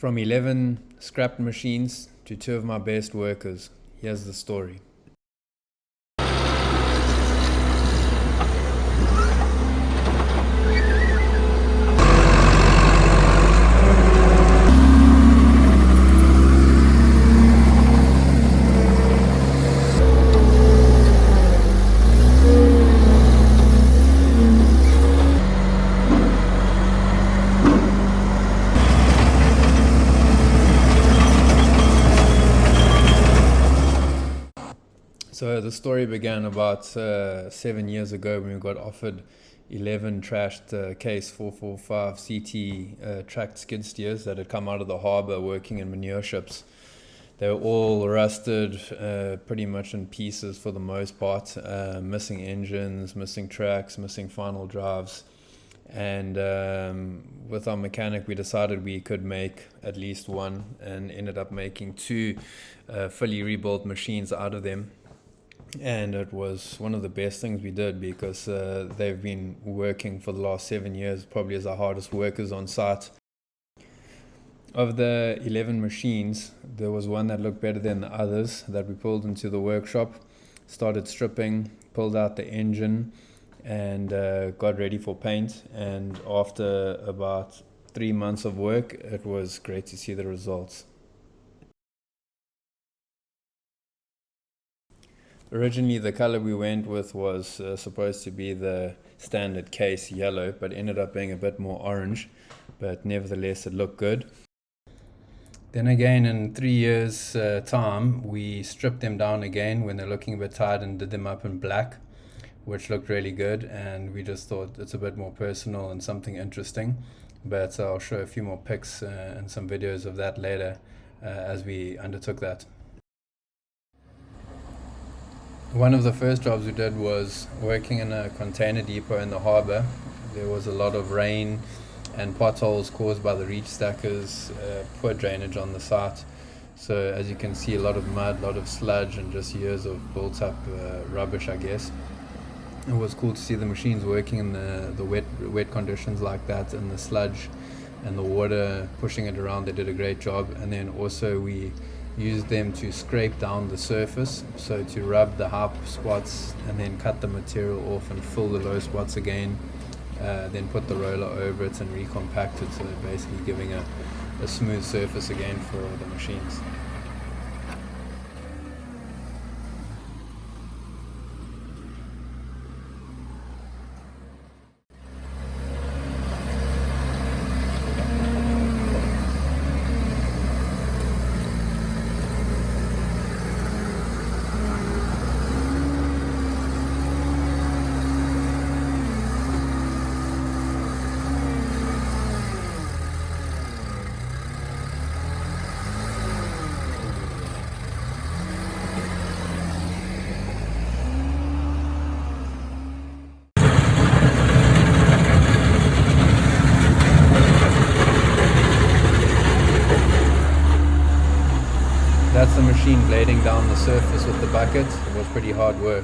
From 11 scrapped machines to 2 of my best workers, here's the story. So the story began about 7 years ago when we got offered 11 trashed case 445 CT tracked skid steers that had come out of the harbour working in manure ships. They were all rusted, pretty much in pieces for the most part, missing engines, missing tracks, missing final drives. And with our mechanic, we decided we could make at least one, and ended up making 2 fully rebuilt machines out of them. And it was one of the best things we did because they've been working for the last 7 years, probably as our hardest workers on site. Of the 11 machines, there was one that looked better than the others that we pulled into the workshop, started stripping, pulled out the engine, and got ready for paint. And after about 3 months of work, it was great to see the results. Originally, the color we went with was supposed to be the standard case yellow, but ended up being a bit more orange, but nevertheless it looked good. Then again, in 3 years time, we stripped them down again when they're looking a bit tired and did them up in black, which looked really good, and we just thought it's a bit more personal and something interesting. But I'll show a few more pics and some videos of that later as we undertook that. One of the first jobs we did was working in a container depot in the harbour. There was a lot of rain and potholes caused by the reach stackers, poor drainage on the site. So as you can see, a lot of mud, a lot of sludge, and just years of built up rubbish, I guess. It was cool to see the machines working in the wet conditions like that, and the sludge and the water pushing it around. They did a great job. And then also we used them to scrape down the surface, so to rub the high spots and then cut the material off and fill the low spots again, then put the roller over it and recompact it, so basically giving a smooth surface again for the machines. That's the machine blading down the surface with the bucket. It was pretty hard work.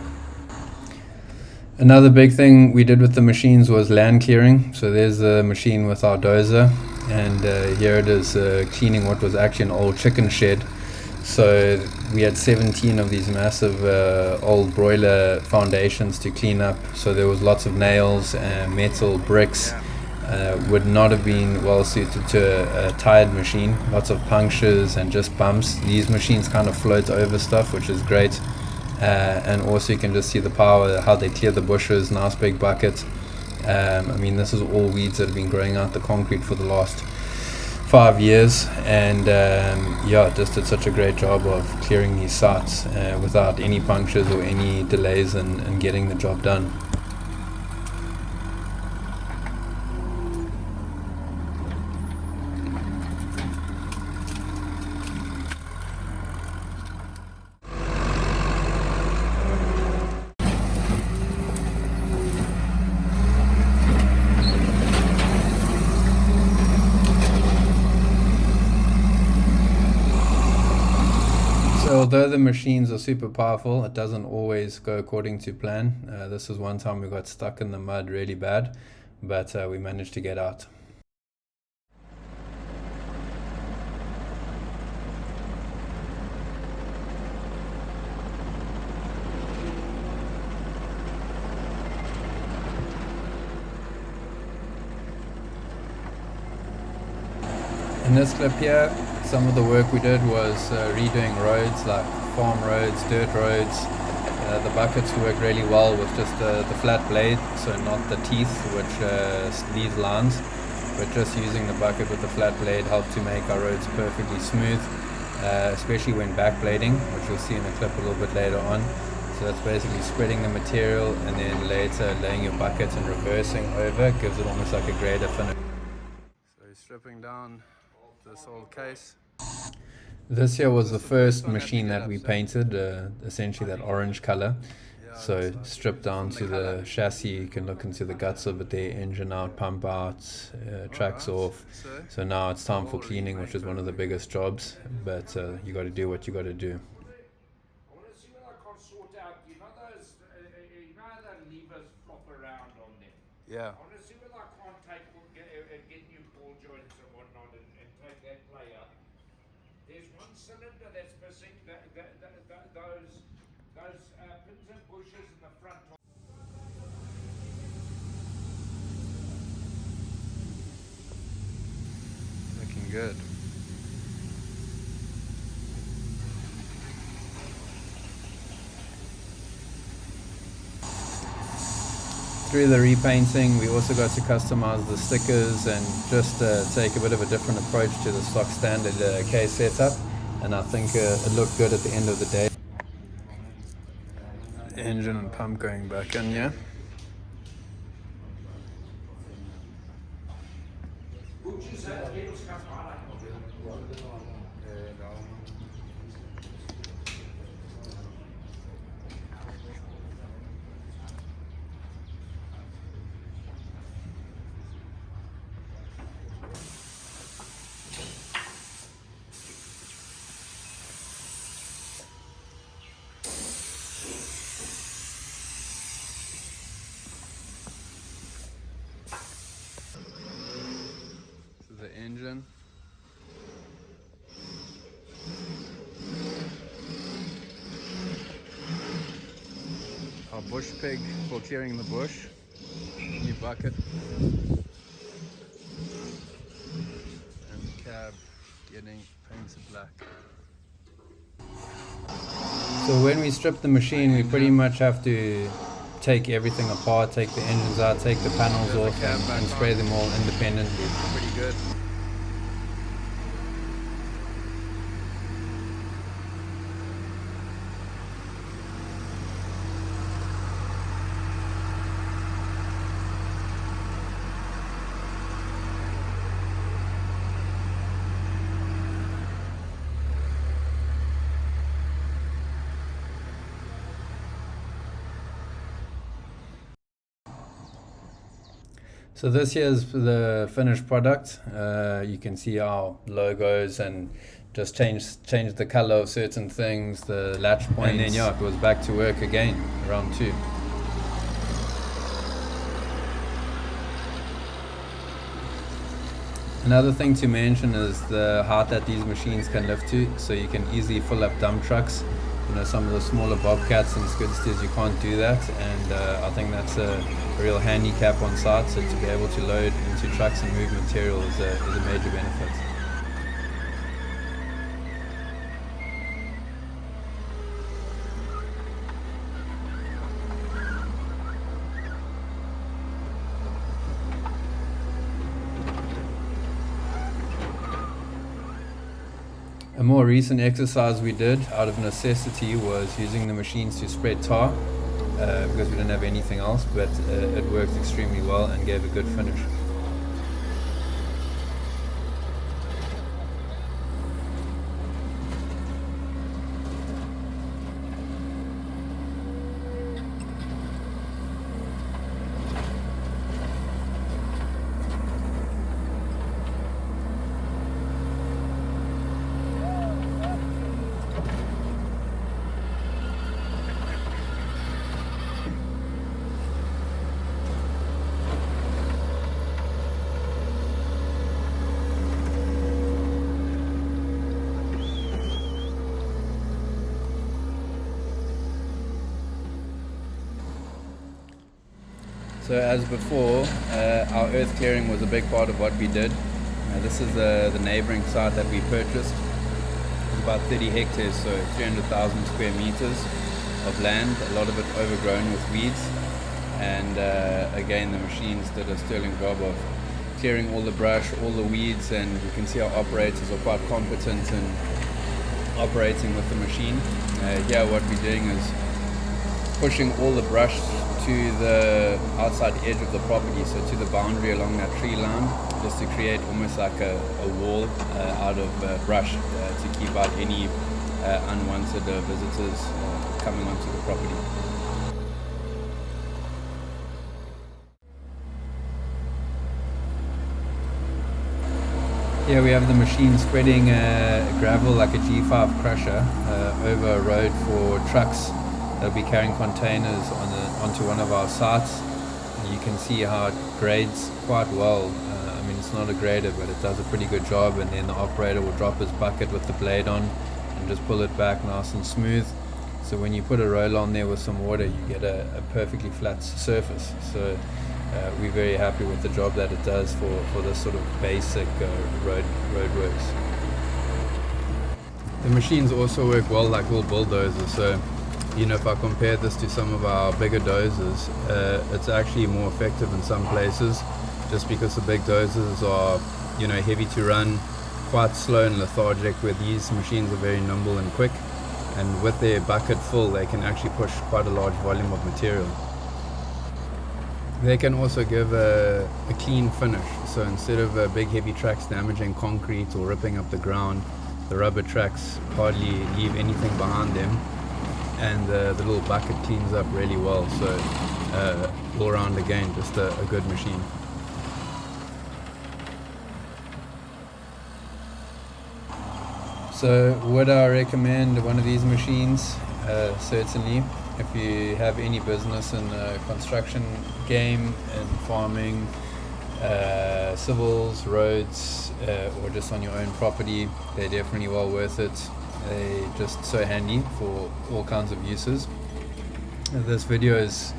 Another big thing we did with the machines was land clearing. So there's the machine with our dozer, and here it is cleaning what was actually an old chicken shed. So we had 17 of these massive old broiler foundations to clean up. So there was lots of nails and metal bricks. Would not have been well suited to a tired machine. Lots of punctures and just bumps. These machines kind of float over stuff, which is great. And also you can just see the power, how they clear the bushes. Nice big bucket. I mean, this is all weeds that have been growing out the concrete for the last 5 years, and yeah, just did such a great job of clearing these sites without any punctures or any delays in getting the job done. So although the machines are super powerful, it doesn't always go according to plan. This was one time we got stuck in the mud really bad, but we managed to get out. In this clip here, some of the work we did was redoing roads like farm roads, dirt roads. The buckets work really well with just the flat blade, so not the teeth which leaves lines, but just using the bucket with the flat blade helped to make our roads perfectly smooth, especially when backblading, which you'll see in a clip a little bit later on. So that's basically spreading the material and then later laying your buckets and reversing over, gives it almost like a grader finish. So stripping down this whole case. This here was the first machine that we painted, essentially that orange color. So stripped down to the chassis, you can look into the guts of it there, engine out, pump out, tracks off. So now it's time for cleaning, which is one of the biggest jobs, but you got to do what you got to do. I want to see what I can sort out. You know those, the levers flop around on them. Yeah. I want to see what I can't get new ball joints and whatnot and take that play out. There's one cylinder that's missing. Those pins and bushes in the front. Looking good. Through the repainting, we also got to customize the stickers and just take a bit of a different approach to the stock standard case setup, and I think it looked good at the end of the day. Engine and pump going back in, yeah. The engine. Our bush pig for clearing the bush. New bucket. And the cab getting painted black. So when we strip the machine, we pretty much have to take everything apart, take the engines out, take the panels off, and spray them all independently. Pretty good. So this here's the finished product. You can see our logos and just change the color of certain things, the latch points, and then yeah, it was back to work again, round 2. Another thing to mention is the height that these machines can lift to, so you can easily fill up dump trucks. You know, some of the smaller bobcats and skidsteers, you can't do that, and I think that's a real handicap on site. So to be able to load into trucks and move material is a major benefit. A more recent exercise we did out of necessity was using the machines to spread tar because we didn't have anything else, but it worked extremely well and gave a good finish. So as before, our earth clearing was a big part of what we did. This is the neighboring site that we purchased. It's about 30 hectares, so 300,000 square meters of land, a lot of it overgrown with weeds. And again, the machines did a sterling job of clearing all the brush, all the weeds, and you can see our operators are quite competent in operating with the machine. Here what we're doing is pushing all the brush to the outside edge of the property, so to the boundary along that tree line, just to create almost like a wall out of brush to keep out any unwanted visitors coming onto the property. Here we have the machine spreading gravel like a G5 crusher over a road for trucks that'll be carrying containers onto one of our sites. And you can see how it grades quite well. I mean, it's not a grader, but it does a pretty good job, and then the operator will drop his bucket with the blade on and just pull it back nice and smooth. So when you put a roller on there with some water, you get a perfectly flat surface. So we're very happy with the job that it does for this sort of basic roadworks. The machines also work well like little bulldozers. So, you know, if I compare this to some of our bigger dozers, it's actually more effective in some places, just because the big dozers are, you know, heavy to run, quite slow and lethargic, where these machines are very nimble and quick. And with their bucket full, they can actually push quite a large volume of material. They can also give a clean finish. So instead of big heavy tracks damaging concrete or ripping up the ground, the rubber tracks hardly leave anything behind them, and the little bucket cleans up really well. So all around, again, just a good machine. So would I recommend one of these machines? Certainly. If you have any business in the construction game, in farming, civils, roads, or just on your own property, they're definitely well worth it. They're just so handy for all kinds of uses. This video is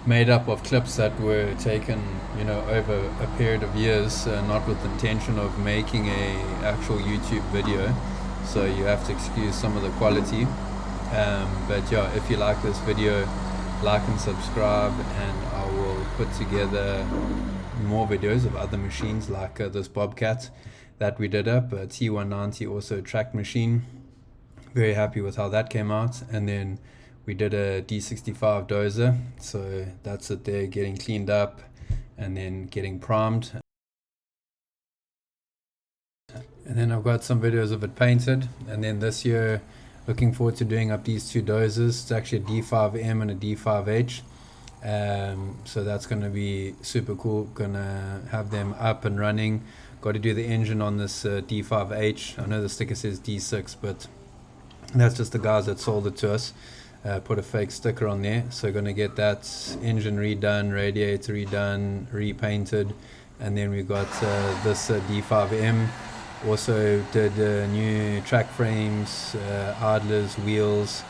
made up of clips that were taken, you know, over a period of years, not with the intention of making a actual YouTube video. So you have to excuse some of the quality. But yeah, if you like this video, like and subscribe, and I will put together more videos of other machines like this Bobcat that we did up, a T190 also tracked machine. Very happy with how that came out. And then we did a D65 dozer, so that's it there, getting cleaned up and then getting primed. And then I've got some videos of it painted. And then this year, looking forward to doing up these two dozers. It's actually a D5M and a D5H. So that's going to be super cool. Gonna have them up and running. Got to do the engine on this D5H. I know the sticker says D6, but that's just the guys that sold it to us. Put a fake sticker on there. So going to get that engine redone, radiator redone, repainted. And then we got this D5M. Also did new track frames, idlers, wheels,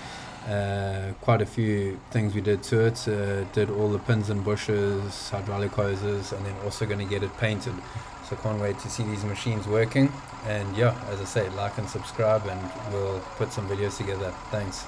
quite a few things we did to it. Did all the pins and bushes, hydraulic hoses, and then also going to get it painted. So can't wait to see these machines working. And yeah, as I say, like and subscribe, and we'll put some videos together. Thanks.